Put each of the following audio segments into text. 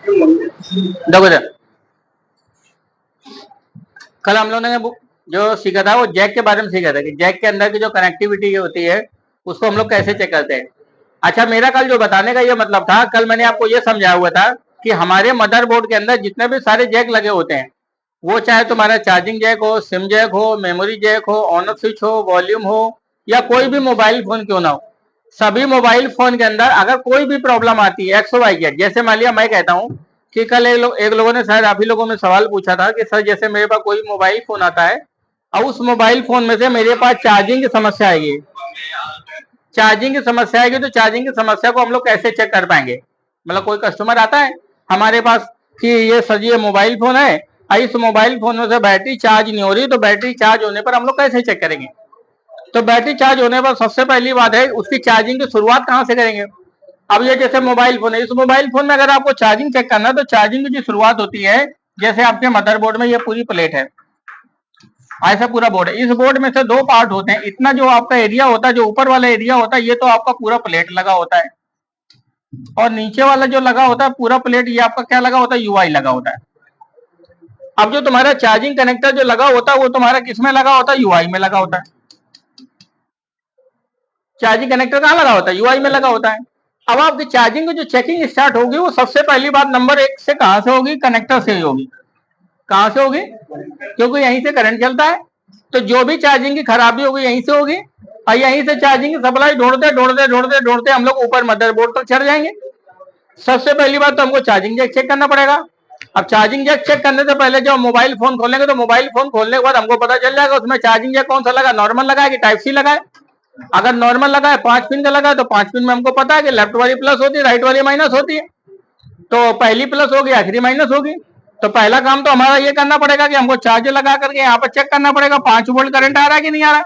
देखो सर, कल हम लोगों ने जो सीखा था वो जैक के बारे में सीखा था कि जैक के अंदर की जो कनेक्टिविटी होती है उसको हम लोग कैसे चेक करते हैं। अच्छा, मेरा कल जो बताने का ये मतलब था, कल मैंने आपको ये समझाया हुआ था कि हमारे मदरबोर्ड के अंदर जितने भी सारे जैक लगे होते हैं, वो चाहे तुम्हारा चार्जिंग जैक हो, सिम जैक हो, मेमोरी जैक हो, ऑन ऑफ स्विच हो, वॉल्यूम हो, या कोई भी मोबाइल फोन क्यों ना हो, सभी मोबाइल फोन के अंदर अगर कोई भी प्रॉब्लम आती है एक्स वाई जेड, जैसे मान लिया मैं कहता हूँ कि कल एक लोगों ने शायद आप ही लोगों में सवाल पूछा था कि सर जैसे मेरे पास कोई मोबाइल फोन आता है और उस मोबाइल फोन में से मेरे पास चार्जिंग की समस्या आएगी, चार्जिंग की समस्या आएगी, तो चार्जिंग की समस्या को हम लोग कैसे चेक कर पाएंगे। मतलब कोई कस्टमर आता है हमारे पास कि ये सर ये मोबाइल फोन है, इस मोबाइल फोन में से बैटरी चार्ज नहीं हो रही, तो बैटरी चार्ज होने पर हम लोग कैसे चेक करेंगे। तो बैटरी चार्ज होने पर सबसे पहली बात है उसकी चार्जिंग की शुरुआत कहां से करेंगे। अब ये जैसे मोबाइल फोन है, इस मोबाइल फोन में अगर आपको चार्जिंग चेक करना है तो चार्जिंग की जो शुरुआत होती है, जैसे आपके मदरबोर्ड में ये पूरी प्लेट है, ऐसा पूरा बोर्ड है, इस बोर्ड में से दो पार्ट होते हैं, इतना जो आपका एरिया होता है, जो ऊपर वाला एरिया होता है, ये तो आपका पूरा प्लेट लगा होता है, और नीचे वाला जो लगा होता है पूरा प्लेट, ये आपका क्या लगा होता है, यूआई लगा होता है। अब जो तुम्हारा चार्जिंग कनेक्टर जो लगा होता है वो तुम्हारा किसमें लगा होता है, यूआई में लगा होता है। चार्जिंग कनेक्टर कहाँ लगा होता है, यूआई में लगा होता है। अब आपकी चार्जिंग की जो चेकिंग स्टार्ट होगी वो सबसे पहली बात नंबर एक से कहां से होगी, कनेक्टर से ही होगी। कहां से होगी, क्योंकि यहीं से करंट चलता है, तो जो भी चार्जिंग की खराबी होगी यहीं से होगी, और यहीं से चार्जिंग की सप्लाई ढूंढते ढूंढते ढूंढते ढूंढते हम लोग ऊपर मदरबोर्ड तक चढ़ जाएंगे। सबसे पहली बात तो हमको चार्जिंग जैक चेक करना पड़ेगा। अब चार्जिंग जैक चेक करने से पहले जब मोबाइल फोन खोलेंगे तो मोबाइल फोन खोलने के बाद हमको पता चल जाएगा उसमें चार्जिंग जैक कौन सा लगा, नॉर्मल लगा है कि टाइप सी लगा है। अगर नॉर्मल लगा है 5 पिन का लगा है तो 5 पिन में हमको पता है कि लेफ्ट वाली प्लस होती है, राइट वाली माइनस होती है, तो पहली प्लस होगी आखिरी माइनस होगी। तो पहला काम तो हमारा ये करना पड़ेगा कि हमको चार्जर लगा करके यहाँ पर चेक करना पड़ेगा 5 वोल्ट करंट आ रहा है कि नहीं आ रहा।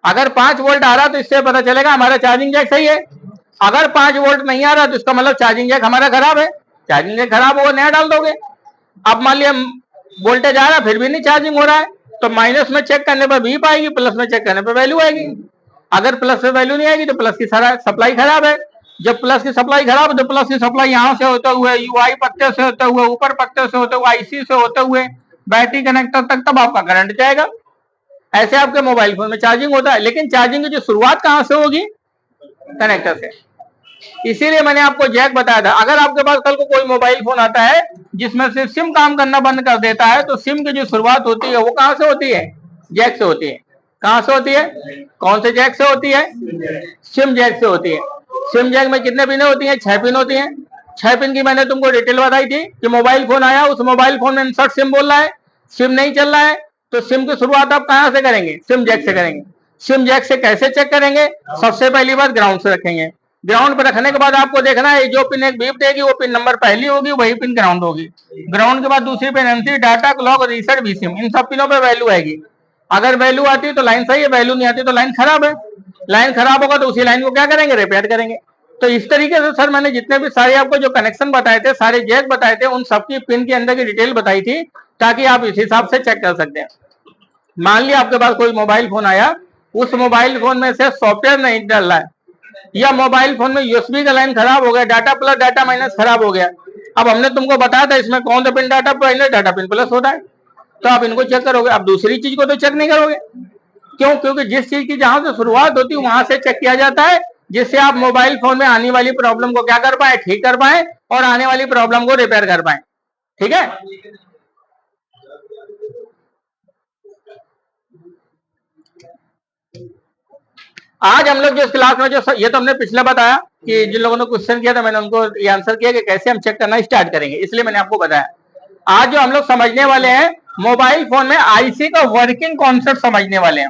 अगर 5 वोल्ट आ रहा तो इससे पता चलेगा हमारा चार्जिंग जैक सही है। अगर 5 वोल्ट नहीं आ रहा तो इसका मतलब चार्जिंग जैक हमारा खराब है, चार्जिंग जैक खराब होगा नया डाल दोगे। अब मान लिया वोल्टेज आ रहा फिर भी नहीं चार्जिंग हो रहा है, तो माइनस में चेक करने पर बीप आएगी, प्लस में चेक करने पर वैल्यू आएगी। अगर प्लस में वैल्यू नहीं आएगी तो प्लस की सप्लाई खराब है। जब प्लस की सप्लाई खराब है तो प्लस की सप्लाई यहाँ से होते हुए यूआई पत्ते से होते हुए ऊपर पत्ते से होते हुए आईसी से होते हुए बैटरी कनेक्टर तक, तब आपका करंट जाएगा। ऐसे आपके मोबाइल फोन में चार्जिंग होता है, लेकिन चार्जिंग की जो शुरुआत कहां से होगी, कनेक्टर से। इसीलिए मैंने आपको जैक बताया था। अगर आपके पास कल को कोई मोबाइल फोन आता है जिसमें से सिम काम करना बंद कर देता है, तो सिम की जो शुरुआत होती है वो कहां से होती है, जैक से होती है। कहां से होती है, कौन से जैक से होती है, सिम जैक से होती है। सिम जैक में कितने पिन होती है, 6 पिन होती है। 6 पिन की मैंने तुमको डिटेल बताई थी कि मोबाइल फोन आया, उस मोबाइल फोन में इंसर्ट सिम बोल रहा है, सिम नहीं चल रहा है, तो सिम की शुरुआत आप कहां से करेंगे, सिम जैक से करेंगे। सिम जैक से कैसे चेक करेंगे, सबसे पहली बात ग्राउंड से रखेंगे। ग्राउंड पर रखने के बाद आपको देखना है जो पिन एक बीप देगी वो पिन नंबर पहली होगी, वही पिन ग्राउंड होगी। ग्राउंड के बाद दूसरी pin NC, data, clock, reset, VSIM, इन सब पिनों पे वैल्यू आएगी। अगर वैल्यू आती है तो लाइन सही है, वैल्यू नहीं आती तो लाइन खराब है। लाइन खराब होगा तो उसी लाइन को क्या करेंगे, रिपेयर करेंगे। तो इस तरीके से सर मैंने जितने भी सारे आपको जो कनेक्शन बताए थे, सारे जैक बताए थे, उन सबकी पिन के अंदर की डिटेल बताई थी, ताकि आप इस हिसाब से चेक कर सकते हैं। मान लिया आपके पास कोई मोबाइल फोन आया, उस मोबाइल फोन में से सॉफ्टवेयर नहीं डल रहा है, या मोबाइल फोन में यूएसबी का लाइन खराब हो गया, डाटा प्लस डाटा माइनस खराब हो गया। अब हमने तुमको बताया था इसमें कौन सा pin data minus data pin plus होता है, तो आप इनको चेक करोगे। अब दूसरी चीज को तो चेक नहीं करोगे, क्यों, क्योंकि जिस चीज की जहां से शुरुआत होती है वहां से चेक किया जाता है, जिससे आप मोबाइल फोन में आने वाली प्रॉब्लम को क्या कर पाए, ठीक कर पाए, और आने वाली प्रॉब्लम को रिपेयर कर पाए। ठीक है। आज हम लोग जो इस क्लास में जो ये तो हमने पिछले बताया कि जिन लोगों ने क्वेश्चन किया था मैंने उनको ये आंसर किया कि कैसे हम चेक करना स्टार्ट करेंगे, इसलिए मैंने आपको बताया। आज जो हम लोग समझने वाले हैं मोबाइल फोन में आईसी का वर्किंग कॉन्सेप्ट समझने वाले हैं।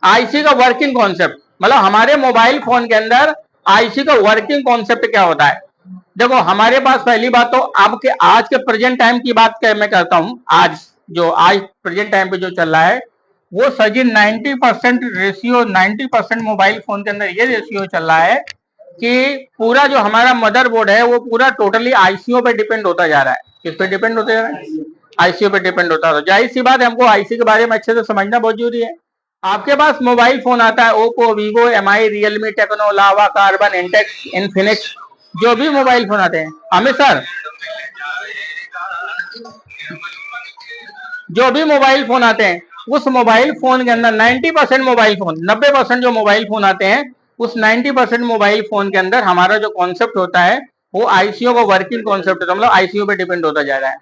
आईसी का वर्किंग कॉन्सेप्ट मतलब हमारे मोबाइल फोन के अंदर आईसी का वर्किंग कॉन्सेप्ट क्या होता है। देखो हमारे पास पहली बात तो आपके आज के प्रेजेंट टाइम की बात मैं करता हूं। आज प्रेजेंट टाइम पे जो चल रहा है वो सजी 90% रेशियो, 90% मोबाइल फोन के अंदर ये रेशियो चल रहा है कि पूरा जो हमारा मदरबोर्ड है वो पूरा टोटली आईसीओ पे डिपेंड होता जा रहा है। किस पे डिपेंड होता जा रहा है, आईसीओ पे डिपेंड होता है। जाहिर सी बात है हमको आईसी के बारे में अच्छे से समझना बहुत जरूरी है। आपके पास मोबाइल फोन आता है, Oppo, Vivo, MI, Realme, Tecno, Lava, Karbonn, Intex, Infinix, जो भी मोबाइल फोन आते हैं हमें सर, जो भी मोबाइल फोन आते हैं उस मोबाइल फोन के अंदर 90% मोबाइल फोन, 90% जो मोबाइल फोन आते हैं उस 90% मोबाइल फोन के अंदर हमारा जो कॉन्सेप्ट होता है वो आईसीओ का वर्किंग कॉन्सेप्ट है, मतलब आईसीओ पे डिपेंड होता जा रहा है।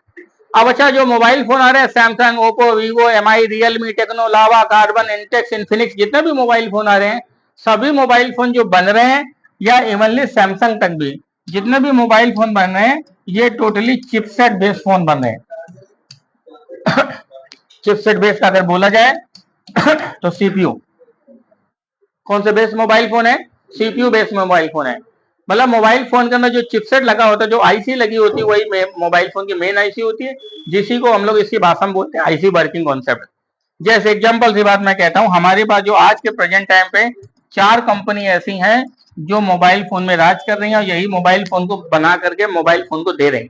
अब अच्छा, जो मोबाइल फोन आ रहे हैं Samsung, Oppo, Vivo, MI, Realme, Tecno, Lava, Karbonn, Intex, Infinix, जितने भी मोबाइल फोन आ रहे हैं, सभी मोबाइल फोन जो बन रहे हैं या इवनली सैमसंग तक भी जितने भी मोबाइल फोन बन रहे हैं ये टोटली चिपसेट बेस्ड फोन बन रहे हैं। चिपसेट बेस्ड अगर बोला जाए तो सीपीयू, कौन से बेस्ड मोबाइल फोन है? सीपीयू बेस्ड मोबाइल फोन है। मतलब मोबाइल फोन के अंदर जो चिपसेट लगा होता है, जो आईसी लगी होती है, वही मोबाइल फोन की मेन आईसी होती है, जिसी को हम लोग इसकी भाषा में बोलते हैं आईसी वर्किंग कॉन्सेप्ट। जैसे एग्जांपल सी बात मैं कहता हूं, हमारे पास जो आज के प्रेजेंट टाइम पे 4 कंपनी ऐसी हैं जो मोबाइल फोन में राज कर रही हैं और यही मोबाइल फोन को बना करके मोबाइल फोन को दे रहे हैं।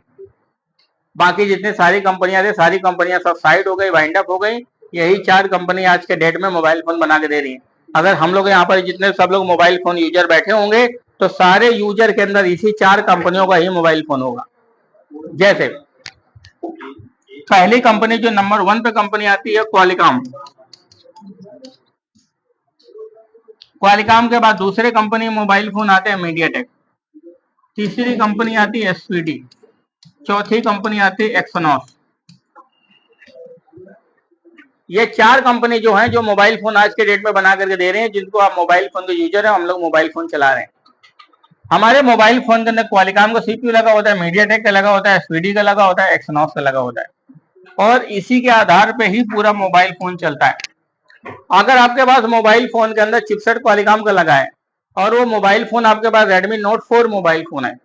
बाकी जितनी सारी कंपनियां थी, सारी कंपनियां सब साइड हो गई, वाइंड अप हो गई। यही 4 कंपनी आज के डेट में मोबाइल फोन बना के दे रही है। अगर हम लोग यहाँ पर जितने सब लोग मोबाइल फोन यूजर बैठे होंगे तो सारे यूजर के अंदर इसी 4 कंपनियों का ही मोबाइल फोन होगा। जैसे पहली कंपनी जो नंबर 1 पे कंपनी आती है क्वालिकॉम, क्वालिकॉम के बाद दूसरे कंपनी मोबाइल फोन आते हैं मीडियाटेक, तीसरी कंपनी आती है एसपीडी, चौथी कंपनी आती है एक्सोनॉस। ये 4 कंपनी जो हैं जो मोबाइल फोन आज के डेट में बना करके दे रहे हैं, जिनको आप मोबाइल फोन के यूजर हैं, हम लोग मोबाइल फोन चला रहे हैं। हमारे मोबाइल फोन के अंदर क्वालिकॉम का सीपीयू लगा होता है, मीडियाटेक का लगा होता है, एसपीडी का लगा होता है, एक्सोनॉस का लगा होता है, और इसी के आधार पे ही पूरा मोबाइल फोन चलता है। अगर आपके पास मोबाइल फोन के अंदर चिपसेट क्वालिकॉम का लगा है और वो मोबाइल फोन आपके पास रेडमी नोट 4 मोबाइल फोन है,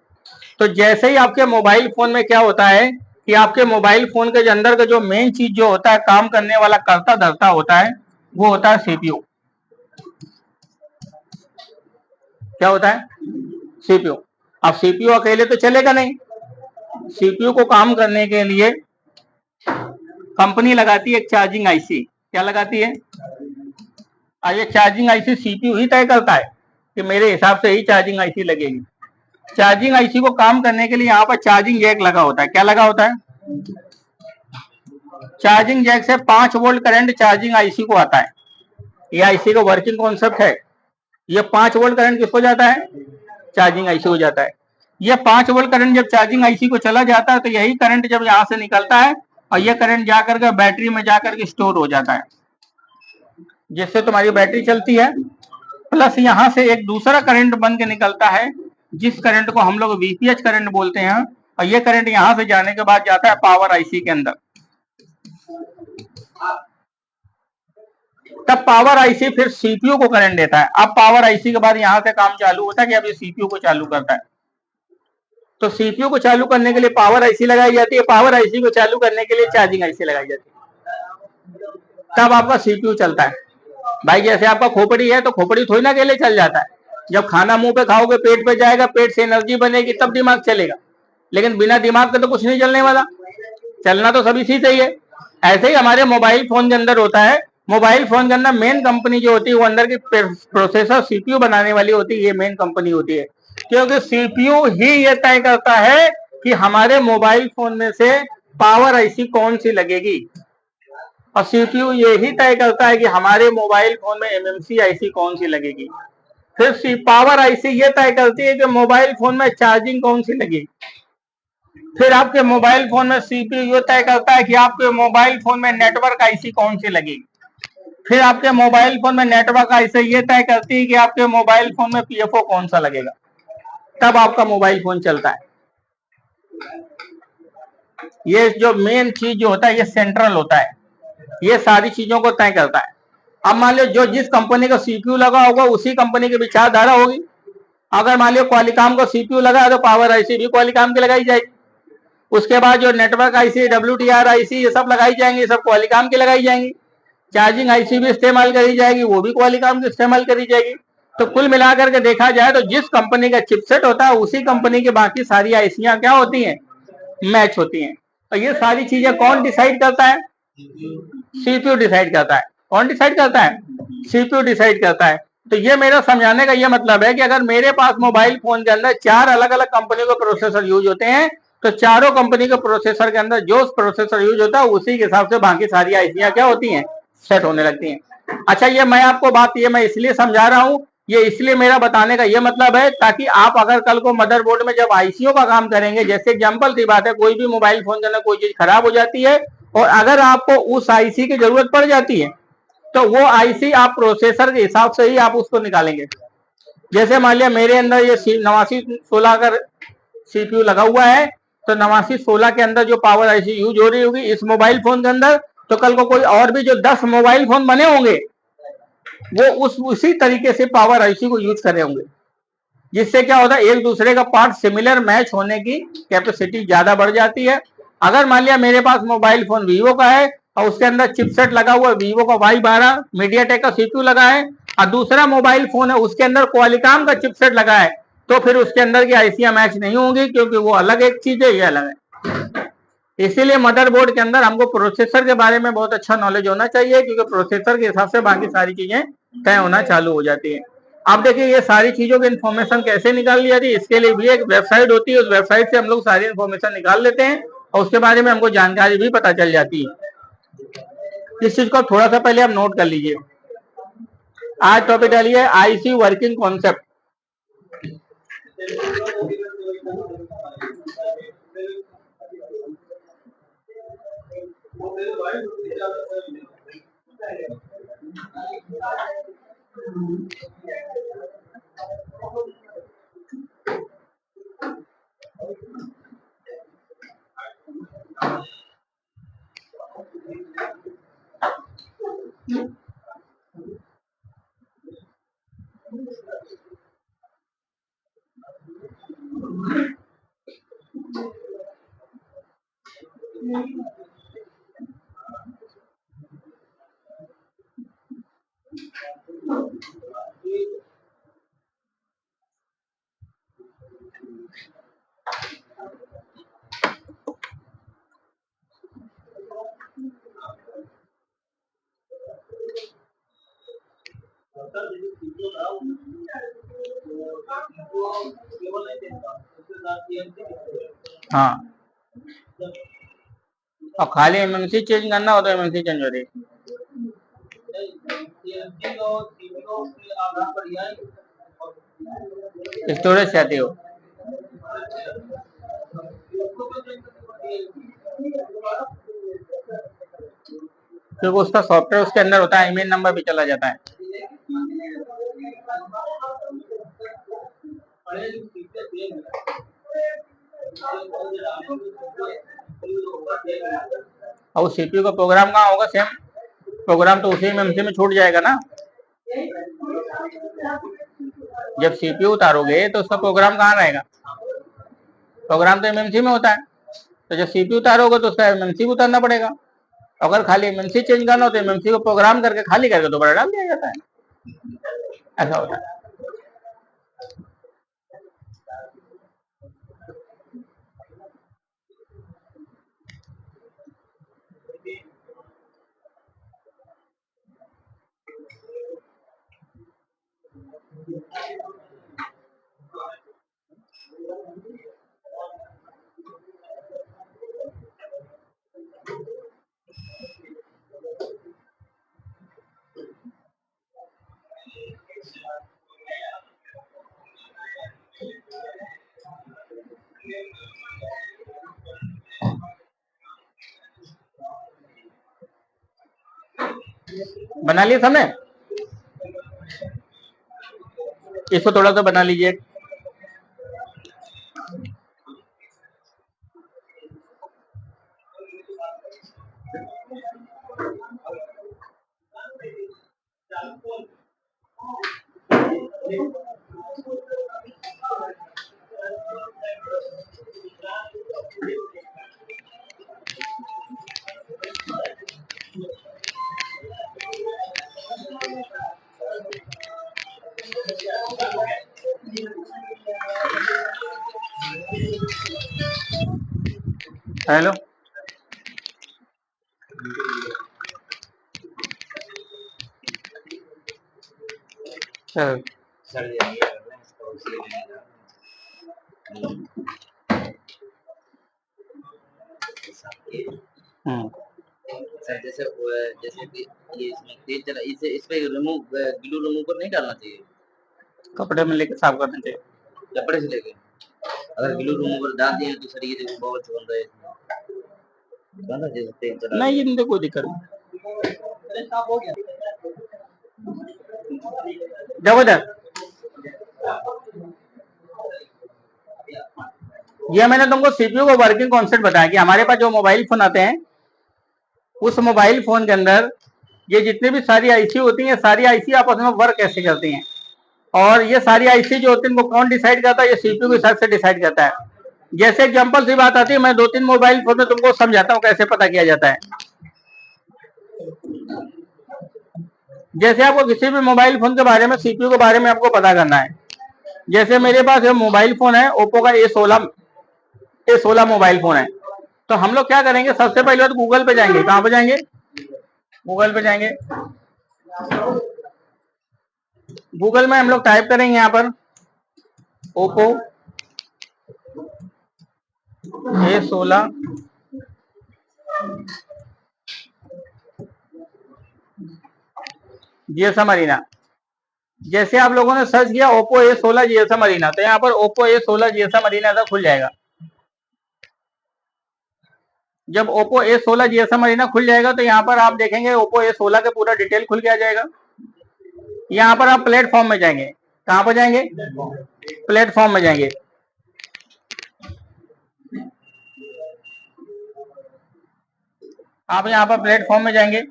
तो जैसे ही आपके मोबाइल फोन में क्या होता है कि आपके मोबाइल फोन के अंदर का जो मेन चीज जो होता है, काम करने वाला करता धरता होता है, वो होता है सीपीयू। क्या होता है? सीपीयू। अब सीपीयू अकेले तो चलेगा नहीं, सीपीयू को काम करने के लिए कंपनी लगाती है एक चार्जिंग आईसी। क्या लगाती है? ये चार्जिंग आईसी सीपीयू ही तय करता है कि मेरे हिसाब से ही चार्जिंग आईसी लगेगी। चार्जिंग आईसी को काम करने के लिए यहाँ पर चार्जिंग जैक लगा होता है। क्या लगा होता है? चार्जिंग जैक से 5 वोल्ट करंट चार्जिंग आईसी को आता है। ये आईसी का वर्किंग कॉन्सेप्ट है। ये 5 वोल्ट करंट किसको जाता है? चार्जिंग आईसी को जाता है। ये 5 वोल्ट करंट जब चार्जिंग आईसी को चला जाता है तो यही करंट जब यहाँ से निकलता है और ये करंट जाकर के बैटरी में जाकर के स्टोर हो जाता है, जिससे तुम्हारी बैटरी चलती है। प्लस यहाँ से एक दूसरा करंट बन के निकलता है, जिस करंट को हम लोग वीपीएच करंट बोलते हैं, और ये करंट यहाँ से जाने के बाद जाता है पावर आईसी के अंदर। तब पावर आईसी फिर सीपीयू को करंट देता है। अब पावर आईसी के बाद यहाँ से काम चालू होता है कि अब ये सीपीयू को चालू करता है। तो सीपीयू को चालू करने के लिए पावर आईसी लगाई जाती है, पावर आईसी को चालू करने के लिए चार्जिंग आईसी लगाई जाती है, तब आपका सीपीयू चलता है। भाई जैसे आपका खोपड़ी है तो खोपड़ी थोड़ी ना अकेले चल जाता है, जब खाना मुंह पे खाओगे पेट पे जाएगा, पेट से एनर्जी बनेगी तब दिमाग चलेगा, लेकिन बिना दिमाग के तो कुछ नहीं चलने वाला। चलना तो सभी चीज चाहिए। ऐसे ही हमारे मोबाइल फोन के अंदर होता है। मोबाइल फोन के अंदर मेन कंपनी जो होती है वो अंदर की प्रोसेसर सीपीयू बनाने वाली होती है, ये मेन कंपनी होती है, क्योंकि सीपीयू ही ये तय करता है कि हमारे मोबाइल फोन में से पावर आईसी कौन सी लगेगी, और सीपीयू ये ही तय करता है कि हमारे मोबाइल फोन में एमएमसी आईसी कौन सी लगेगी। फिर पावर आईसी ये तय करती है कि मोबाइल फोन में चार्जिंग कौन सी लगेगी। फिर आपके मोबाइल फोन में सीपीयू ये तय करता है कि आपके मोबाइल फोन में नेटवर्क आईसी कौन सी लगेगी। फिर आपके मोबाइल फोन में नेटवर्क आईसी ये तय करती है कि आपके मोबाइल फोन में पीएफओ कौन सा लगेगा, तब आपका मोबाइल फोन चलता है। ये जो मेन चीज जो होता है ये सेंट्रल होता है, ये सारी चीजों को तय करता है। अब मान लो जो जिस कंपनी का सीपीयू लगा होगा उसी कंपनी की विचारधारा होगी। अगर मान लो क्वालिकॉम का सीपीयू लगा है तो पावर आईसी भी क्वालिकॉम की लगाई जाएगी। उसके बाद जो नेटवर्क आईसी, डब्ल्यूटीआर आईसी, ये सब लगाई जाएंगी, सब क्वालिकॉम की लगाई जाएंगी। चार्जिंग आईसी भी इस्तेमाल करी जाएगी, वो भी क्वालिकॉम की इस्तेमाल करी जाएगी। तो कुल मिलाकर के देखा जाए तो जिस कंपनी का चिपसेट होता है उसी कंपनी की बाकी सारी आईसियां क्या होती हैं? मैच होती हैं। और ये सारी चीजें कौन डिसाइड करता है? सीपीयू डिसाइड करता है। कौन डिसाइड करता है? सीपीयू डिसाइड करता है। तो ये मेरा समझाने का ये मतलब है कि अगर मेरे पास मोबाइल फोन के अंदर 4 अलग अलग कंपनी के प्रोसेसर यूज होते हैं, तो चारों कंपनी के प्रोसेसर के अंदर जो प्रोसेसर यूज होता है उसी के हिसाब से बाकी सारी आईसियां क्या होती हैं, सेट होने लगती हैं। अच्छा, ये मैं आपको बात ये मैं इसलिए समझा रहा हूं, ये इसलिए मेरा बताने का ये मतलब है ताकि आप अगर कल को मदरबोर्ड में जब आईसीओ का काम करेंगे, जैसे एग्जांपल की बात है, कोई भी मोबाइल फोन के अंदर कोई चीज खराब हो जाती है और अगर आपको उस आईसी की जरूरत पड़ जाती है, तो वो आईसी आप प्रोसेसर के हिसाब से ही आप उसको निकालेंगे। जैसे मान लिया मेरे अंदर ये 8916 का सीपीयू लगा हुआ है, तो 8916 के अंदर जो पावर आईसी यूज हो रही होगी इस मोबाइल फोन के अंदर, तो कल को कोई और भी जो 10 मोबाइल फोन बने होंगे वो उसी तरीके से पावर आईसी को यूज कर रहे होंगे, जिससे क्या होता है एक दूसरे का पार्ट सिमिलर मैच होने की कैपेसिटी ज्यादा बढ़ जाती है। अगर मान लिया मेरे पास मोबाइल फोन वीवो का है और उसके अंदर चिपसेट लगा हुआ है वीवो का Y12 मीडियाटेक का सीपीयू लगा है, और दूसरा मोबाइल फोन है उसके अंदर क्वालिकॉम का चिपसेट लगा है, तो फिर उसके अंदर की आईसियां मैच नहीं होंगी, क्योंकि वो अलग एक चीज है, ये अलग है। इसीलिए मदरबोर्ड के अंदर हमको प्रोसेसर के बारे में बहुत अच्छा नॉलेज होना चाहिए, क्योंकि प्रोसेसर के हिसाब से बाकी सारी चीजें तय होना चालू हो जाती है। आप देखिए ये सारी चीजों की इन्फॉर्मेशन कैसे निकाल ली जाती है, इसके लिए भी एक वेबसाइट होती है, उस वेबसाइट से हम लोग सारी इन्फॉर्मेशन निकाल लेते हैं और उसके बारे में हमको जानकारी भी पता चल जाती है। इस चीज को थोड़ा सा पहले आप नोट कर लीजिए। आज टॉपिक डालिए आईसी वर्किंग कॉन्सेप्ट। हाँ, और खाली एमएमसी चेंज करना हो तो एमएमसी चेंज हो रही, स्टोरेज चाहते हो क्योंकि उसका सॉफ्टवेयर उसके अंदर होता है, ईमेल नंबर भी चला जाता है। और सीपीयू का प्रोग्राम कहाँ होगा, सेम प्रोग्राम तो उसी एमएमसी में छूट जाएगा ना। जब सीपीयू उतारोगे तो उसका प्रोग्राम कहाँ रहेगा, प्रोग्राम तो एमएमसी में होता है, तो जब सीपीयू उतारोगे तो उसका एमएमसी उतारना पड़ेगा। अगर खाली एमएमसी चेंज करना हो तो एमएमसी को प्रोग्राम करके खाली करके दोबारा डाल दिया जाता है, ऐसा होता है। बना लिया सबने, इसको थोड़ा सा बना लीजिए। हेलो, चल सर ये कर रहे हैं इसको उसी में हम्म सर जैसे कि ये इसमें तेज चला इसे इस पे रिमूव ग्लू रिमूवर नहीं डालना चाहिए कपड़े में लेके साफ करना चाहिए। कपड़े से लेके अगर ग्लू रिमूवर डाल दिए तो सर ये देखो बहुत बन रहा है इसमें ना जैसे तेज चला नहीं इनमें कोई दिक्कत नहीं। देखो इधर, ये मैंने तुमको सीपीयू को वर्किंग कॉन्सेप्ट बताया कि हमारे पास जो मोबाइल फोन आते हैं उस मोबाइल फोन के अंदर ये जितनी भी सारी आईसी होती हैं, सारी आईसी आपस में वर्क कैसे करती हैं, और ये सारी आईसी जो होती है इनको कौन डिसाइड करता है, ये सीपीयू के हिसाब से डिसाइड करता है। जैसे एग्जांपल सी बात आती है, मैं 2-3 मोबाइल फोन में तुमको समझाता हूँ कैसे पता किया जाता है। जैसे आपको किसी भी मोबाइल फोन के बारे में, सीपीयू के बारे में आपको पता करना है, जैसे मेरे पास मोबाइल फोन है ओप्पो का A16 मोबाइल फोन है, तो हम लोग क्या करेंगे, सबसे पहले तो गूगल पे जाएंगे। कहां पे जाएंगे? गूगल पे जाएंगे। गूगल में हम लोग टाइप करेंगे यहाँ पर ओप्पो A16 GSM अरीना। जैसे आप लोगों ने सर्च किया ओप्पो A16 GSM अरीना, तो यहाँ पर ओप्पो A16 GSM अरीना ऐसा खुल जाएगा। जब ओप्पो A16 GSM अरीना खुल जाएगा तो यहाँ पर आप देखेंगे ओप्पो A16 के पूरा डिटेल खुल के आ जाएगा। यहाँ पर आप प्लेटफॉर्म में जाएंगे। कहां पर जाएंगे? प्लेटफॉर्म में जाएंगे। आप यहाँ पर प्लेटफॉर्म में जाएंगे।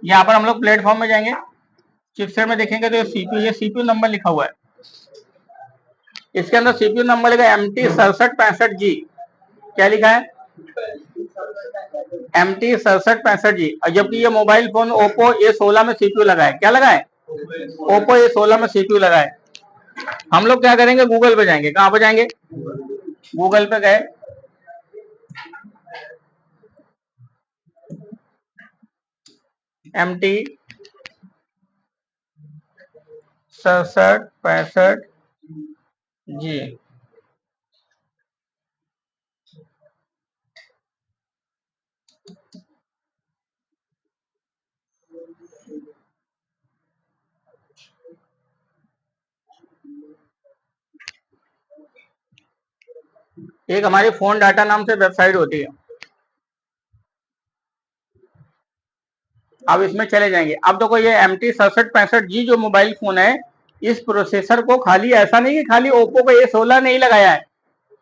यहाँ पर हम लोग प्लेटफॉर्म में जाएंगे। चिपसेट में देखेंगे तो ये सीपीयू नंबर लिखा हुआ है। इसके अंदर सीपीयू नंबर लिखा है MT6765G। क्या लिखा है? MT6765G। जबकि ये मोबाइल फोन ओप्पो A16 में सीपीयू लगा है। क्या लगा है? ओप्पो A16 में सीपीयू लगा है। हम लोग क्या करेंगे, गूगल पे जाएंगे। कहां पे जाएंगे? गूगल पे गए। MT6765G। एक हमारी फोन डाटा नाम से वेबसाइट होती है। अब इसमें चले जाएंगे। अब देखो ये MT6765G जो मोबाइल फोन है, इस प्रोसेसर को खाली ऐसा नहीं कि खाली ओप्पो को A16 नहीं लगाया है,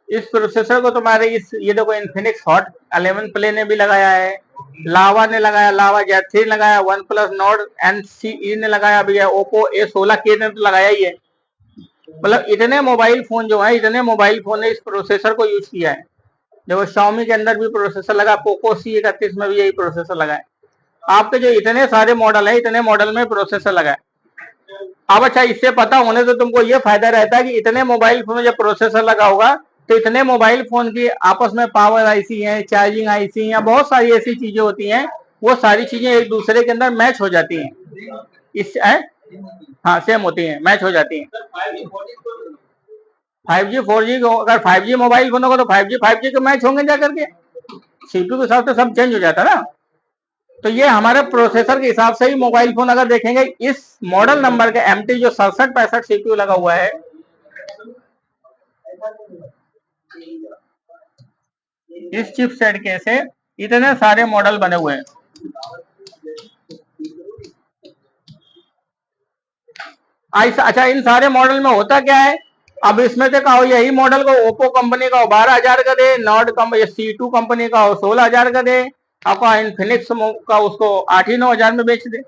इस प्रोसेसर को तुम्हारे ये देखो इन्फिनिक्स हॉट 11 प्ले ने भी लगाया है, लावा ने लगाया, लावा Z3 लगाया, वन प्लस नॉर्ड NCE ने लगाया, भैया ओप्पो A16K ने तो लगाया ही है। मतलब इतने मोबाइल फोन जो है, इतने मोबाइल फोन ने इस प्रोसेसर को यूज किया है। देखो Xiaomi के अंदर भी प्रोसेसर लगा, पोको C31 में भी यही प्रोसेसर लगा है। आपके जो इतने सारे मॉडल है, इतने मॉडल में प्रोसेसर लगा है। अब अच्छा, इससे पता होने से तुमको ये फायदा रहता है कि इतने मोबाइल फोन में जब प्रोसेसर लगा होगा तो इतने मोबाइल फोन की आपस में पावर आईसी है, चार्जिंग आईसी है, बहुत सारी ऐसी चीजें होती हैं, वो सारी चीजें एक दूसरे के अंदर मैच हो जाती हैं। इस हाँ सेम होती हैं, मैच हो जाती हैं। 5G 4G अगर 5G मोबाइल फोन होगा तो 5G के मैच होंगे जाकर के, सीपीयू के हिसाब से सब चेंज हो जाता है ना। तो ये हमारे प्रोसेसर के हिसाब से ही मोबाइल फोन अगर देखेंगे, इस मॉडल नंबर के MT जो 6765 सीपीयू लगा हुआ है, इस चिपसेट के से इतने सारे मॉडल बने हुए हैं। अच्छा, इन सारे मॉडल में होता क्या है, अब इसमें से कहो यही मॉडल को ओप्पो कंपनी का 12,000 का दे, नॉर्ड C2 कंपनी का 16,000 का दे, आपका इन्फिनिक्स का उसको 8 ही 9,000 में बेच दे।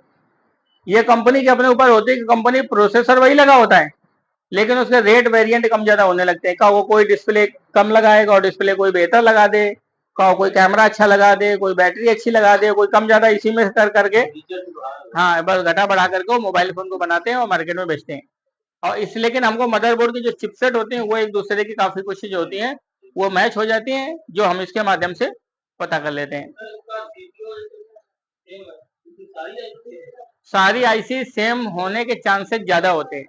ये कंपनी के अपने ऊपर होती है कि कंपनी प्रोसेसर वही लगा होता है, लेकिन उसके रेट वेरिएंट कम ज्यादा होने लगते हैं। का वो कोई डिस्प्ले कम लगाएगा और डिस्प्ले कोई बेहतर लगा दे, का कोई कैमरा अच्छा लगा दे, कोई बैटरी अच्छी लगा दे, कोई कम ज्यादा इसी में कर करके हाँ, बस घटा बढ़ा करके वो मोबाइल फोन को बनाते हैं और मार्केट में बेचते हैं। और इस लेकिन हमको मदरबोर्ड की जो चिपसेट होती हैं वो एक दूसरे की काफी कुछ जो होती हैं वो मैच हो जाती हैं, जो हम इसके माध्यम से पता कर लेते हैं। सारी आईसी सेम होने के चांसेस ज्यादा होते हैं।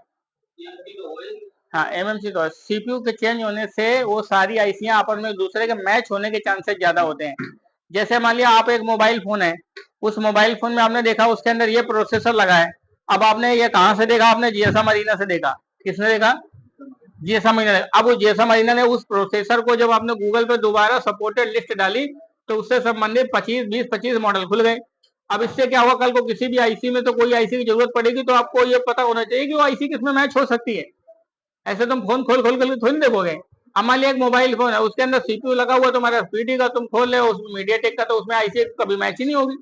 हाँ, एमएमसी तो सीपीयू के चेंज होने से वो सारी आईसियां आपस में एक दूसरे के मैच होने के चांसेस ज्यादा होते हैं। जैसे मान लिया आप एक मोबाइल फोन है, उस मोबाइल फोन में आपने देखा उसके अंदर ये प्रोसेसर लगा है। अब आपने ये कहां से देखा? आपने जीएसएम अरीना से देखा। किसने देखा? जीएसएम अरीना ने। अब वो जीएसएम अरीना ने उस प्रोसेसर को जब आपने गूगल पे दोबारा सपोर्टेड लिस्ट डाली तो उससे संबंधित 25 मॉडल खुल गए। अब इससे क्या होगा, कल को किसी भी आईसी में तो कोई आईसी की जरूरत पड़ेगी तो आपको ये पता होना चाहिए कि वो आईसी किसमें मैच हो सकती है। ऐसे तुम फोन खोल खोल कर थोड़ी देखोगे। अब मान लिया एक मोबाइल फोन है, उसके अंदर सीपीयू लगा हुआ तुम्हारा स्पीडी का, तुम खोल ले उसमें मीडियाटेक का, तो उसमें आईसी कभी मैच ही नहीं होगी।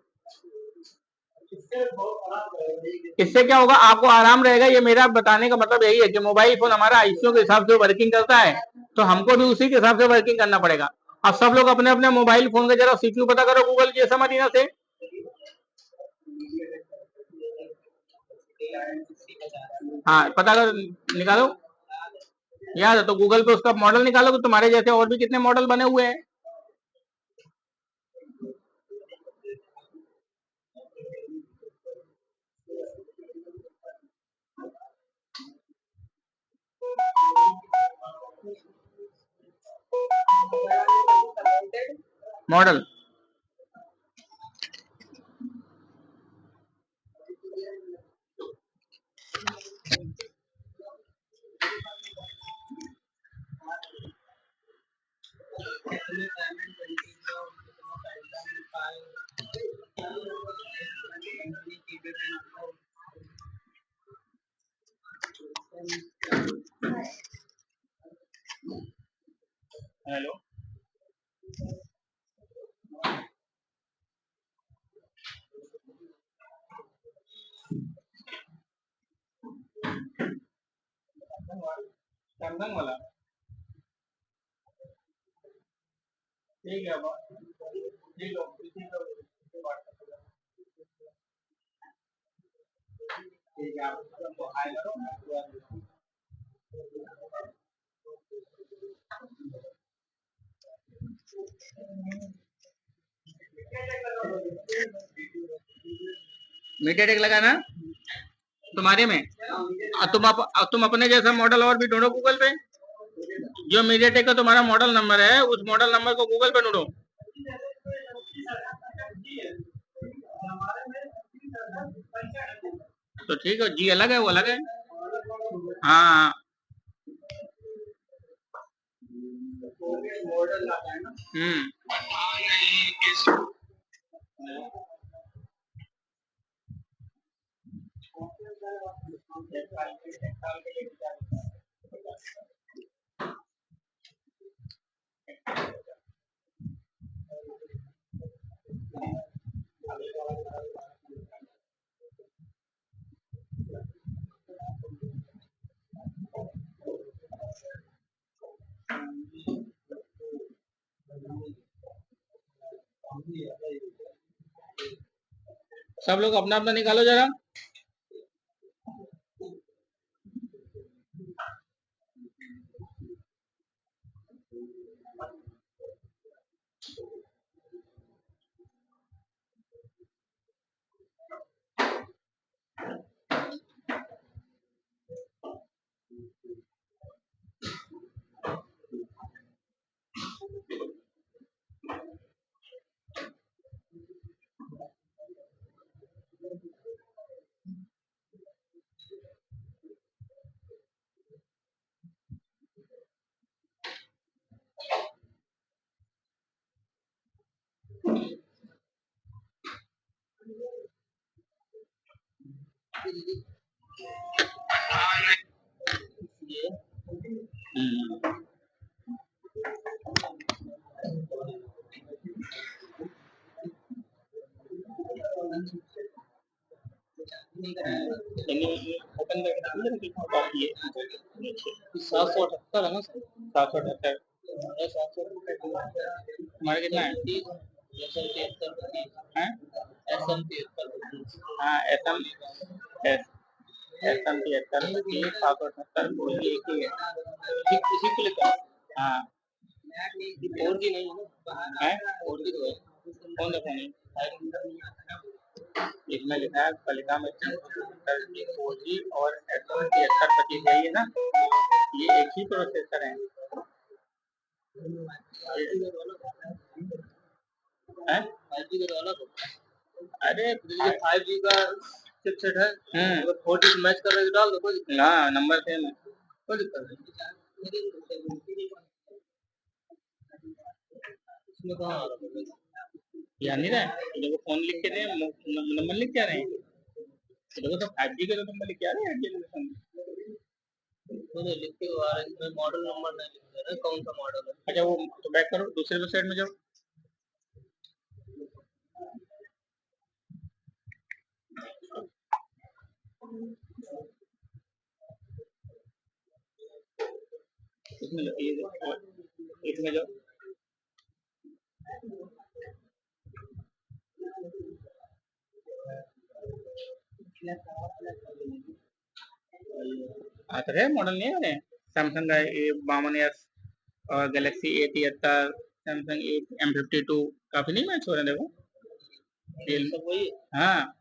इससे क्या होगा, आपको आराम रहेगा। ये मेरा बताने का मतलब यही है कि मोबाइल फोन हमारा आईसीओ के हिसाब से वर्किंग करता है, तो हमको भी उसी के हिसाब से वर्किंग करना पड़ेगा। अब सब लोग अपने अपने मोबाइल फोन का जरा सीपीयू पता करो गूगल जैसा मदीना से। हाँ, पता कर निकालो। याद है तो गूगल पे उसका मॉडल निकालो, तो तुम्हारे जैसे और भी कितने मॉडल बने हुए हैं। मॉडल हेलो, सैमसंग वाला ठीक है। ठीक है, ठीक है, आप हाय करो। मीडियाटेक लगाना तुम्हारे में। तुम अपने जैसा मॉडल और भी ढूंढो गूगल पे। जो मीडियाटेक का तुम्हारा मॉडल नंबर है उस मॉडल नंबर को गूगल पे ढूंढो। तो ठीक है, जी अलग है वो अलग है। हाँ, हम्म। सब लोग अपना अपना निकालो जरा। ओपन करके 778 है ना सर? 778 तुम्हारा कितना है? हैं? हाँ SM SM 73 778 कोई भी एक ही है, इसी को लिखा है। हाँ 4G नहीं है, 4G तो है, कौन सा फोन है? इसमें लिखा है कलिका में 4G और SM 73 यही है ना, ये एक ही प्रोसेसर है। अरे 5G का चिपसेट है, अगर 4G मैच कर रहे तो डाल दो, कोई दिक्कत नहीं। हाँ नंबर सेम है, कोई दिक्कत नहीं। इसमें कहाँ आ रहा है? याद नहीं रहा है, देखो फोन लिख के दे, नंबर लिख के आ रहे हैं, देखो तो 5G के तो नंबर लिख के आ रहे हैं 8G के फोन में। लिख के आ रहा है, इसमें मॉडल नंबर नहीं लिख रहा है, कौन सा मॉडल है। अच्छा वो तो बैक करो, दूसरे वेबसाइट में जाओ। इसमें इसमें जाओ, आता है मॉडल नहीं आ रहे, सैमसंग का A52s और गैलेक्सी A73, सैमसंग M52 काफी नहीं मैच हो रहे हैं, देखो वही। हाँ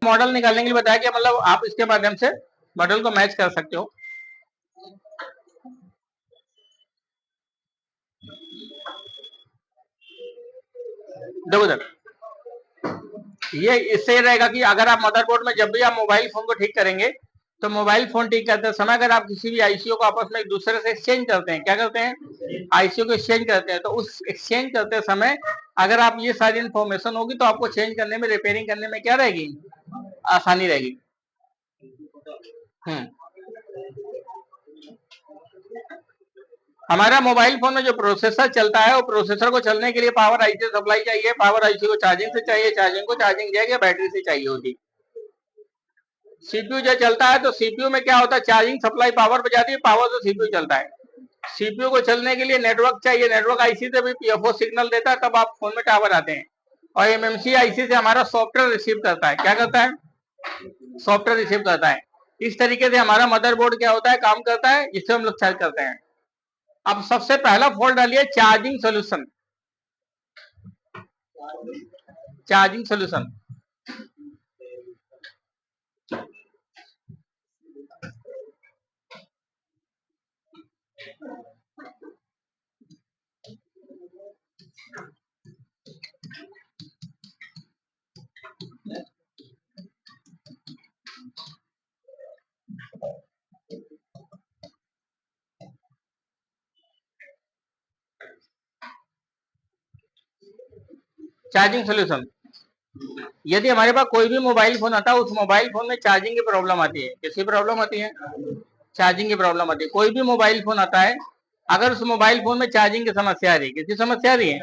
मॉडल निकालने के लिए बताया कि मतलब आप इसके माध्यम से मॉडल को मैच कर सकते हो। देखो इधर, ये इससे रहेगा कि अगर आप मदरबोर्ड में जब भी आप मोबाइल फोन को ठीक करेंगे, तो मोबाइल फोन ठीक करते समय अगर आप किसी भी आईसीयू को आपस में एक दूसरे से एक्सचेंज करते हैं, क्या करते हैं, आईसीयू को एक्सचेंज करते हैं, तो उस एक्सचेंज करते समय अगर आप ये सारी इन्फॉर्मेशन होगी तो आपको चेंज करने में, रिपेयरिंग करने में क्या रहेगी, आसानी रहेगी। हमारा मोबाइल फोन में जो प्रोसेसर चलता है, वो प्रोसेसर को चलने के लिए पावर आईसी सप्लाई चाहिए, पावर आईसी को चार्जिंग से चाहिए, चार्जिंग को चार्जिंग जैक या बैटरी से चाहिए होती। सीपीयू जो चलता है तो सीपीयू में क्या होता है, चार्जिंग सप्लाई पावर पे जाती है, पावर से सीपीयू चलता है। सीपीयू को चलने के लिए नेटवर्क चाहिए, नेटवर्क आईसी से भी पीएफओ सिग्नल देता है, तब आप फोन में टावर आते हैं। और एमएमसी आईसी से हमारा सॉफ्टवेयर रिसीव करता है, क्या करता है, सॉफ्टवेयर रिसीव करता है। इस तरीके से हमारा मदरबोर्ड क्या होता है, काम करता है, जिससे हम लोग चार्ज करते हैं। अब सबसे पहला फॉल्ट डालिए charging solution, charging solution. Charging solution, यदि हमारे पास कोई भी मोबाइल फोन आता है, उस मोबाइल फोन में चार्जिंग की प्रॉब्लम आती है, किसकी प्रॉब्लम आती है, चार्जिंग की प्रॉब्लम आती है। कोई भी मोबाइल फोन आता है, अगर उस मोबाइल फोन में चार्जिंग की समस्या आ रही है, किसकी समस्या आ रही है,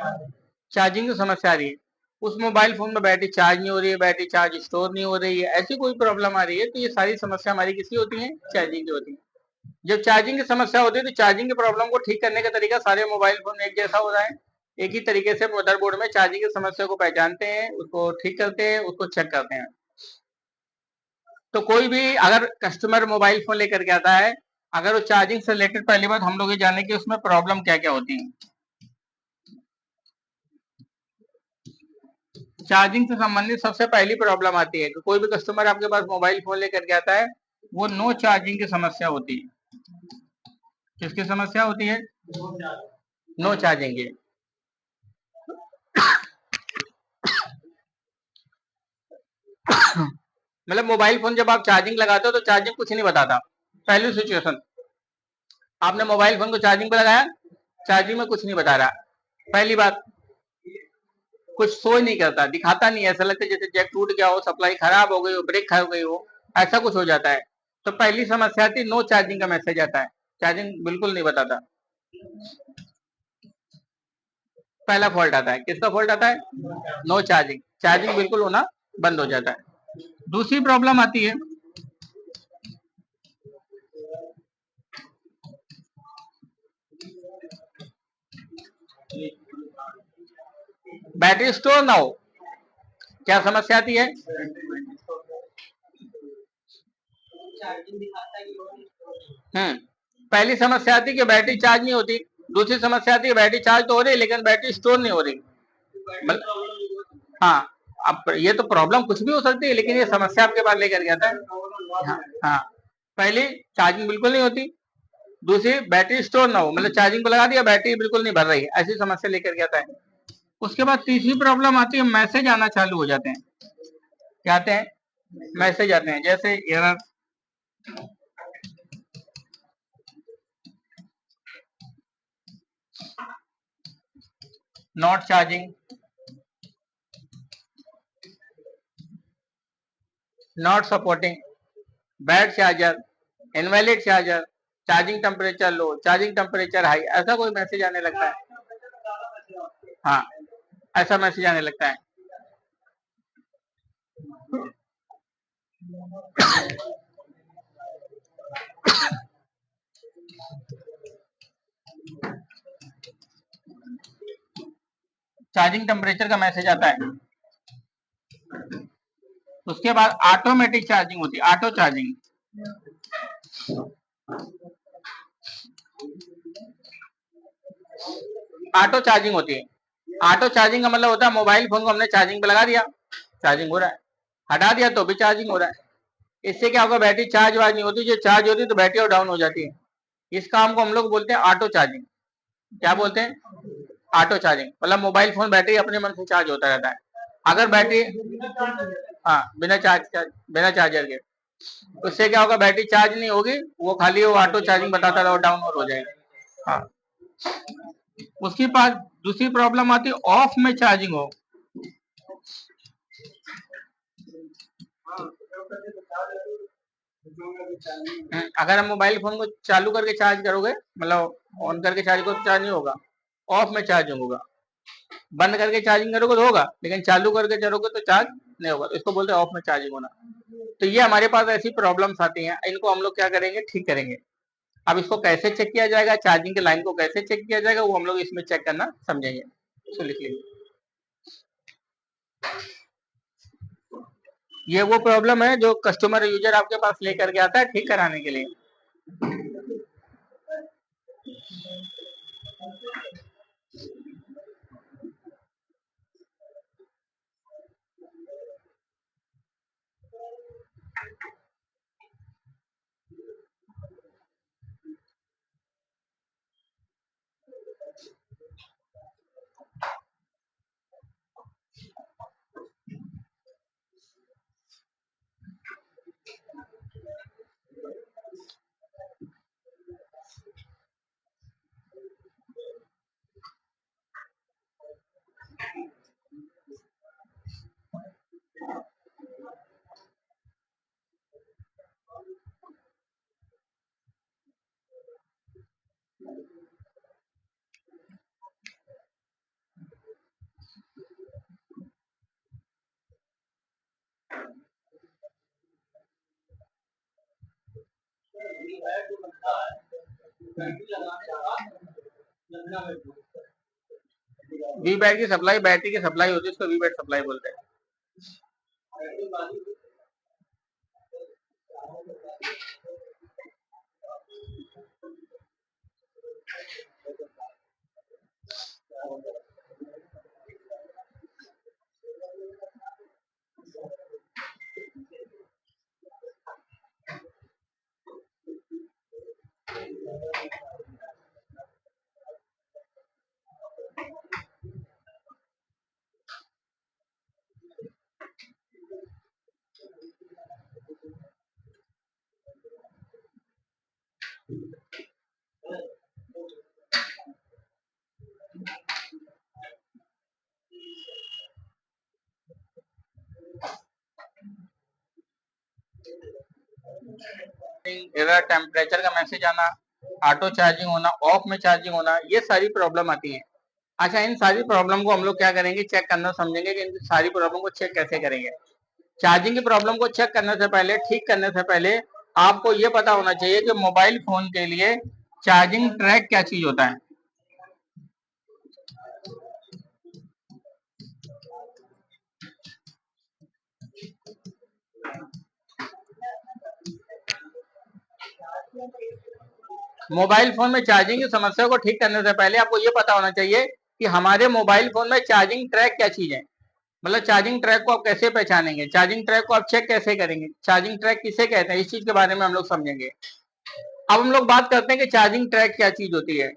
चार्जिंग की समस्या आ रही है, उस मोबाइल फोन में बैटरी चार्ज नहीं हो रही है, बैटरी चार्ज स्टोर नहीं हो रही है, ऐसी कोई प्रॉब्लम आ रही है, तो ये सारी समस्या हमारी किसकी होती है, चार्जिंग की होती है। जब चार्जिंग की समस्या होती है तो चार्जिंग की प्रॉब्लम को ठीक करने का तरीका सारे मोबाइल फोन में एक जैसा हो रहा है। एक ही तरीके से मदरबोर्ड में चार्जिंग की समस्या को पहचानते हैं, उसको ठीक करते हैं, उसको चेक करते हैं। तो कोई भी अगर कस्टमर मोबाइल फोन लेकर के आता है, अगर वो चार्जिंग से रिलेटेड, पहली बात हम लोग ये जाने की उसमें प्रॉब्लम क्या क्या होती है। चार्जिंग से संबंधित सबसे पहली प्रॉब्लम आती है कि कोई भी कस्टमर आपके पास मोबाइल फोन लेकर के आता है, वो नो चार्जिंग की समस्या होती है। किसकी समस्या होती है, नो चार्जिंग की। मतलब मोबाइल फोन जब आप चार्जिंग लगाते हो तो चार्जिंग कुछ नहीं बताता। पहली सिचुएशन, आपने मोबाइल फोन को चार्जिंग पे लगाया, चार्जिंग में कुछ नहीं बता रहा। पहली बात, कुछ शो नहीं करता, दिखाता नहीं, ऐसा लगता है जैसे जैक टूट गया हो, सप्लाई खराब हो गई हो, ब्रेक खराब हो गई हो, ऐसा कुछ हो जाता है। तो पहली समस्या थी, नो चार्जिंग का मैसेज आता है, चार्जिंग बिल्कुल नहीं बताता। पहला फॉल्ट आता है, किसका फॉल्ट आता है, नो चार्जिंग, चार्जिंग बिल्कुल होना बंद हो जाता है। दूसरी प्रॉब्लम आती है, बैटरी स्टोर ना हो। क्या समस्या आती है? पहली समस्या आती है कि बैटरी चार्ज नहीं होती। दूसरी समस्या आती है बैटरी चार्ज तो हो रही है लेकिन बैटरी स्टोर नहीं हो रही। हाँ, अब ये तो प्रॉब्लम कुछ भी हो सकती है लेकिन ये समस्या आपके पास लेकर के आता है। हाँ, पहली चार्जिंग बिल्कुल नहीं होती, दूसरी बैटरी स्टोर ना हो, मतलब चार्जिंग पे लगा दिया बैटरी बिल्कुल नहीं भर रही है, ऐसी समस्या लेकर के आता है। उसके बाद तीसरी प्रॉब्लम आती है, मैसेज आना चालू हो जाते हैं। क्या आते हैं? मैसेज आते हैं, जैसे error, not charging, not supporting, bad charger, invalid charger, charging temperature low, charging temperature high, ऐसा कोई मैसेज आने लगता है। हाँ, ऐसा मैसेज आने लगता है। चार्जिंग टेम्परेचर का मैसेज आता है। उसके बाद ऑटोमेटिक चार्जिंग होती है, ऑटो चार्जिंग। ऑटो चार्जिंग होती है। ऑटो चार्जिंग का मतलब होता है मोबाइल फोन को हमने चार्जिंग पे लगा दिया, चार्जिंग हो रहा है, हटा दिया तो भी चार्जिंग हो रहा है। इससे क्या होगा, बैटरी चार्ज वार्ज नहीं होती, जो चार्ज होती है तो बैटरी और डाउन हो जाती है। इस काम को हम लोग बोलते हैं ऑटो चार्जिंग। क्या बोलते हैं? ऑटो चार्जिंग, मतलब मोबाइल फोन बैटरी अपने मन से चार्ज होता रहता है। अगर बैटरी, हाँ, बिना चार्जर के, उससे क्या होगा, बैटरी चार्ज नहीं होगी, वो खाली वो ऑटो चार्जिंग बताता रहा, डाउन और हो जाएगा। हाँ, उसके पास दूसरी प्रॉब्लम आती है ऑफ में चार्जिंग हो। अगर हम मोबाइल फोन को चालू करके चार्ज करोगे, मतलब ऑन करके चार्ज करो तो चार्ज नहीं होगा, ऑफ में चार्जिंग होगा। बंद करके चार्जिंग करोगे तो होगा, लेकिन चालू करके चलोगे तो चार्ज नहीं होगा, तो इसको बोलते हैं ऑफ में चार्जिंग होना। तो ये हमारे पास ऐसी प्रॉब्लम्स आती हैं, इनको हम लोग क्या करेंगे, ठीक करेंगे। अब इसको कैसे चेक किया जाएगा, चार्जिंग के लाइन को कैसे चेक किया जाएगा, वो हम लोग इसमें चेक करना समझेंगे। इसको लिख लीजिए। ये वो प्रॉब्लम है जो कस्टमर यूजर आपके पास लेकर के आता है ठीक कराने के लिए। वी बैट की सप्लाई, बैटरी की सप्लाई होती है, उसको वी बैट सप्लाई बोलते हैं। एरर, टेम्परेचर का मैसेज आना, ऑटो चार्जिंग होना, ऑफ में चार्जिंग होना, ये सारी प्रॉब्लम आती है। अच्छा, इन सारी प्रॉब्लम को हम लोग क्या करेंगे, चेक करना समझेंगे कि इन सारी प्रॉब्लम को चेक कैसे करेंगे। चार्जिंग की प्रॉब्लम को चेक करने से पहले, ठीक करने से पहले, आपको ये पता होना चाहिए कि मोबाइल फोन के लिए चार्जिंग ट्रैक क्या चीज होता है। मोबाइल फोन में चार्जिंग की समस्या को ठीक करने से पहले आपको ये पता होना चाहिए कि हमारे मोबाइल फोन में चार्जिंग ट्रैक क्या चीज है। मतलब चार्जिंग ट्रैक को आप कैसे पहचानेंगे, चार्जिंग ट्रैक को आप चेक कैसे करेंगे, चार्जिंग ट्रैक किसे कहते हैं, इस चीज के बारे में हम लोग समझेंगे। अब हम लोग बात करते हैं कि चार्जिंग ट्रैक क्या चीज होती है।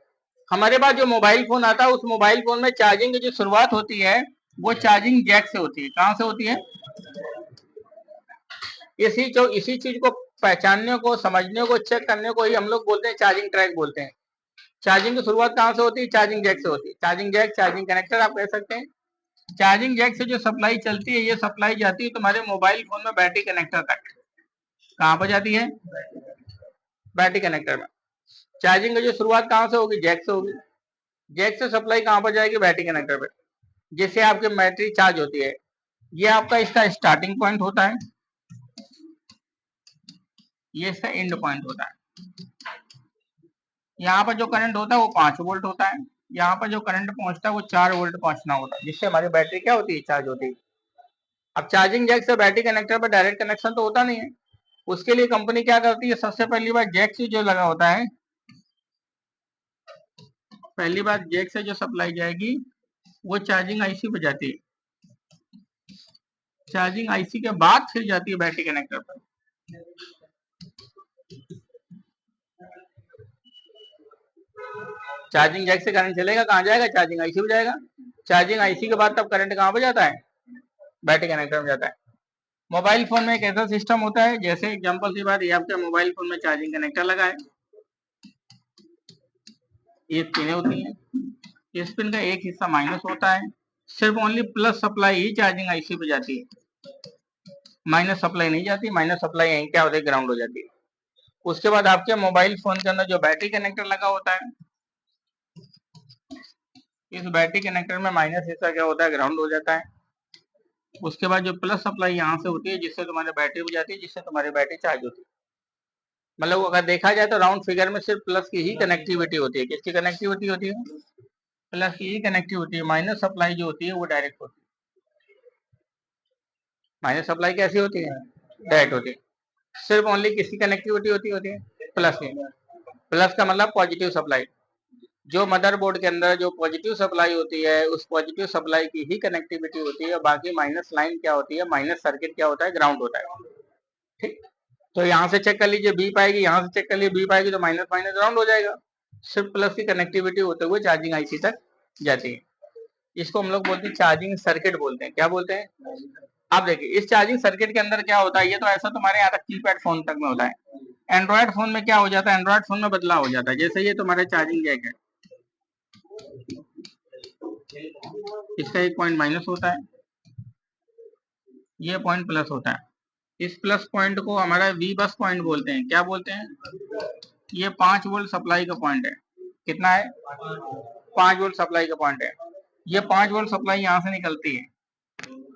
हमारे पास जो मोबाइल फोन आता है उस मोबाइल फोन में चार्जिंग की जो शुरुआत होती है वो चार्जिंग जैक से होती है। कहां से होती है? इसी चीज को पहचानने को, समझने को, चेक करने को ही हम लोग बोलते हैं चार्जिंग ट्रैक बोलते हैं। चार्जिंग की शुरुआत कहां से होती है? चार्जिंग जैक से होती है। चार्जिंग जैक, चार्जिंग कनेक्टर आप कह सकते हैं। चार्जिंग जैक से जो सप्लाई चलती है ये सप्लाई जाती है तुम्हारे मोबाइल फोन में बैटरी कनेक्टर तक। कहां पर जाती है? बैटरी कनेक्टर में। चार्जिंग की जो शुरुआत कहां से होगी? जैक से होगी। जैक से सप्लाई कहां पर जाएगी? बैटरी कनेक्टर पे, जिससे आपकी बैटरी चार्ज होती है। ये आपका इसका स्टार्टिंग पॉइंट होता है, ये इसका एंड पॉइंट होता है। यहाँ पर जो करंट होता है वो 5 वोल्ट होता है। यहाँ पर जो करंट पहुंचता है वो 4 वोल्ट पहुंचना होता है, जिससे हमारी बैटरी क्या होती है? चार्ज होती है। अब चार्जिंग जैक से बैटरी कनेक्टर पर डायरेक्ट कनेक्शन तो होता नहीं है। उसके लिए कंपनी क्या करती है? सबसे पहली बार जैक से जो लगा होता है, पहली बार जैक से जो सप्लाई जाएगी वो चार्जिंग आईसी पे जाती है। चार्जिंग आईसी के बाद फिर जाती है बैटरी कनेक्टर पर। चार्जिंग जैक से करंट चलेगा, कहां जाएगा? चार्जिंग आईसी पे जाएगा। चार्जिंग आईसी के बाद तब करंट कहां पे जाता है? बैटरी कनेक्टर में जाता है। मोबाइल फोन में एक ऐसा सिस्टम होता है, जैसे एग्जांपल की बात, ये आपके मोबाइल फोन में चार्जिंग कनेक्टर लगा है, ये पिनें होती हैं, इस पिन का एक हिस्सा माइनस होता है। सिर्फ ओनली प्लस सप्लाई ही चार्जिंग आईसी पे जाती है, माइनस सप्लाई नहीं जाती। माइनस सप्लाई यहीं क्या होती है? ग्राउंड हो जाती है। उसके बाद आपके मोबाइल फोन के अंदर जो बैटरी कनेक्टर लगा होता है, इस बैटरी कनेक्टर में माइनस हिस्सा क्या होता है? ग्राउंड हो जाता है। उसके बाद जो प्लस सप्लाई यहाँ से होती है, जिससे तुम्हारी बैटरी हो जाती है, जिससे तुम्हारी बैटरी चार्ज होती है। मतलब अगर देखा जाए तो राउंड फिगर में सिर्फ प्लस की ही कनेक्टिविटी होती है। किसकी कनेक्टिविटी होती है? प्लस की ही कनेक्टिविटी। माइनस सप्लाई जो होती है वो डायरेक्ट होती है। माइनस सप्लाई कैसी होती है? डायरेक्ट होती है। सिर्फ ओनली किसकी कनेक्टिविटी होती है? प्लस की। प्लस का मतलब पॉजिटिव सप्लाई। जो मदरबोर्ड के अंदर जो पॉजिटिव सप्लाई होती है उस पॉजिटिव सप्लाई की ही कनेक्टिविटी होती है। बाकी माइनस लाइन क्या होती है? माइनस सर्किट क्या होता है? ग्राउंड होता है। ठीक, तो यहाँ से चेक कर लीजिए बी पाएगी, यहाँ से चेक कर लीजिए बी पाएगी, तो माइनस माइनस ग्राउंड हो जाएगा। सिर्फ प्लस की कनेक्टिविटी होते हुए चार्जिंग आईसी तक जाती है। इसको हम लोग बोलते हैं चार्जिंग सर्किट बोलते हैं। क्या बोलते हैं? आप देखिए इस चार्जिंग सर्किट के अंदर क्या होता है, ये तो ऐसा तुम्हारे यहाँ तक कीपैड फोन तक में होता है। एंड्रॉयड फोन में क्या हो जाता है? एंड्रॉयड फोन में बदलाव हो जाता है। जैसे ये तुम्हारे चार्जिंग जैक है, इसका एक पॉइंट माइनस होता है, ये पॉइंट प्लस होता है। इस प्लस पॉइंट को हमारा वी बस पॉइंट बोलते हैं। क्या बोलते हैं? ये 5 वोल्ट सप्लाई का पॉइंट है। कितना है? 5 वोल्ट सप्लाई का पॉइंट है। ये 5 वोल्ट सप्लाई यहाँ से निकलती है।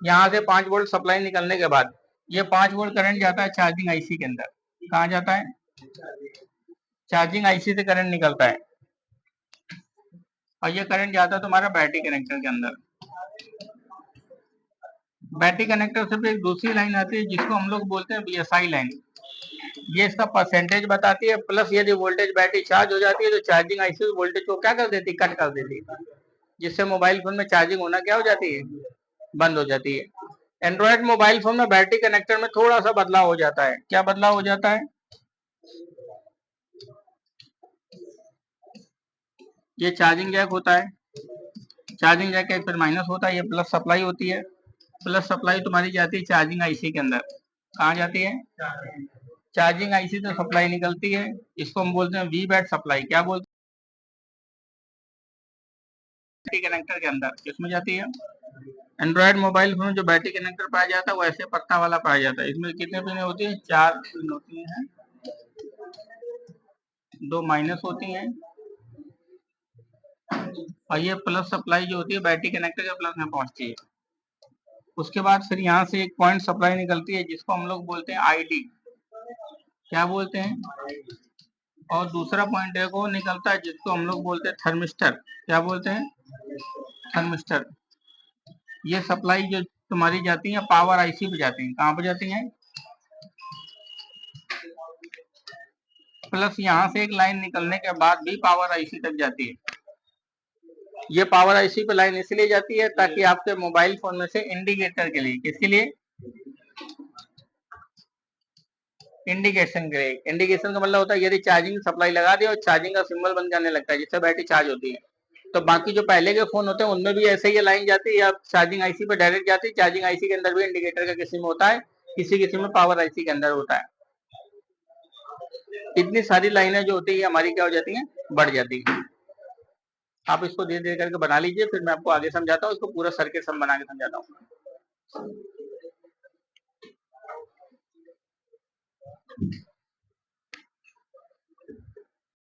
यहाँ से 5 वोल्ट सप्लाई निकलने के बाद ये 5 वोल्ट करंट जाता है चार्जिंग आईसी के अंदर। कहाँ जाता है? चार्जिंग आईसी से करंट निकलता है और ये करंट जाता है तुम्हारा बैटरी कनेक्टर के अंदर। बैटरी कनेक्टर से फिर एक दूसरी लाइन आती है जिसको हम लोग बोलते हैं बीएसआई लाइन। ये इसका परसेंटेज बताती है। प्लस यदि वोल्टेज बैटरी चार्ज हो जाती है तो चार्जिंग आईसी वोल्टेज को क्या कर देती है? कट कर देती है, जिससे मोबाइल फोन में चार्जिंग होना क्या हो जाती है? बंद हो जाती है। एंड्रॉयड मोबाइल फोन में बैटरी कनेक्टर में थोड़ा सा बदलाव हो जाता है। क्या बदलाव हो जाता है? ये चार्जिंग जैक होता है, चार्जिंग जैक एक फिर माइनस होता है, ये प्लस सप्लाई होती है। प्लस सप्लाई तुम्हारी जाती है चार्जिंग आईसी के अंदर। कहाँ जाती है? चार्जिंग आईसी से सप्लाई निकलती है, इसको हम बोलते हैं वी बैट सप्लाई। क्या बोलते हैं? कनेक्टर के अंदर किसमें जाती है? एंड्रॉयड मोबाइल फोन में जो बैटरी कनेक्टर पाया जाता है वो ऐसे पत्ता वाला पाया जाता है। इसमें कितने पिन होती है? 4 पिन होती हैं, 2 माइनस होती हैं और ये प्लस सप्लाई जो होती है बैटरी कनेक्टर के प्लस में पहुंचती है। उसके बाद फिर यहाँ से एक पॉइंट सप्लाई निकलती है जिसको हम लोग बोलते हैं आईडी। क्या बोलते हैं? और दूसरा पॉइंट एक और निकलता है जिसको हम लोग बोलते हैं थर्मिस्टर। क्या बोलते हैं? थर्मिस्टर। ये सप्लाई जो तुम्हारी जाती है पावर आईसी पे जाती है। कहाँ पे जाती है? प्लस यहाँ से एक लाइन निकलने के बाद भी पावर आईसी तक जाती है। ये पावर आईसी पे लाइन इसलिए जाती है ताकि आपके मोबाइल फोन में से इंडिकेटर के लिए, किसके लिए, इंडिकेशन के लिए। इंडिकेशन का मतलब होता है यदि चार्जिंग सप्लाई लगा दिया और चार्जिंग का सिंबल बन जाने लगता है जिससे बैटरी चार्ज होती है, तो बाकी जो पहले के फोन होते हैं उनमें भी ऐसे ही लाइन जाती है या चार्जिंग आईसी पे डायरेक्ट जाती है। चार्जिंग आईसी के अंदर भी इंडिकेटर का किसी में होता है, किसी किसी में पावर आईसी के अंदर होता है। इतनी सारी लाइनें जो होती है हमारी क्या हो जाती हैं, बढ़ जाती है। आप इसको धीरे धीरे करके बना लीजिए, फिर मैं आपको आगे समझाता हूँ, इसको पूरा सर्किट सब बना के समझाता हूँ।